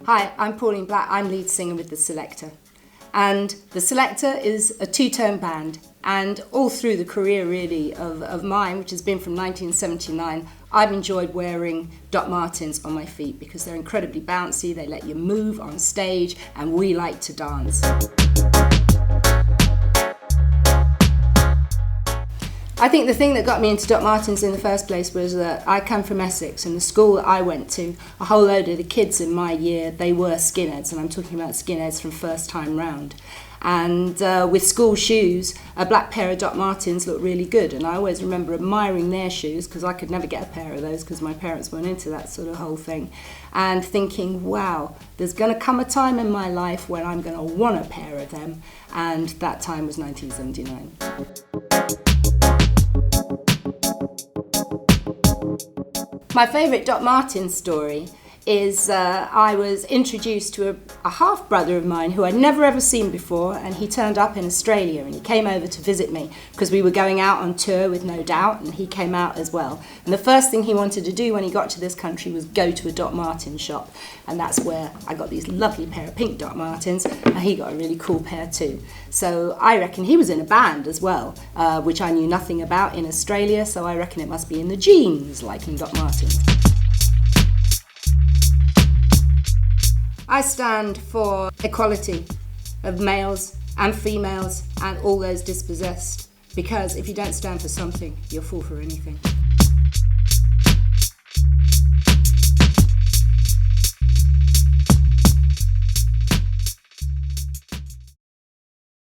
Hi, I'm Pauline Black. I'm lead singer with The Selector. And The Selector is a two-tone band. And all through the career, really, of mine, which has been from 1979, I've enjoyed wearing Dr. Martens on my feet because they're incredibly bouncy, they let you move on stage, and we like to dance. I think the thing that got me into Dr. Martens in the first place was that I come from Essex, and the school that I went to, a whole load of the kids in my year, they were skinheads, and I'm talking about skinheads from first time round. And with school shoes, a black pair of Dr. Martens looked really good, and I always remember admiring their shoes because I could never get a pair of those because my parents weren't into that sort of whole thing, and thinking, wow, there's going to come a time in my life when I'm going to want a pair of them, and that time was 1979. My favourite Dr. Martens story is I was introduced to a half-brother of mine who I'd never ever seen before, and he turned up in Australia and he came over to visit me because we were going out on tour with No Doubt, and he came out as well. And the first thing he wanted to do when he got to this country was go to a Dr. Martens shop, and that's where I got these lovely pair of pink Dr. Martens, and he got a really cool pair too. So I reckon he was in a band as well, which I knew nothing about in Australia, so I reckon it must be in the genes, liking Dr. Martens. I stand for equality of males and females and all those dispossessed, because if you don't stand for something, you'll fall for anything.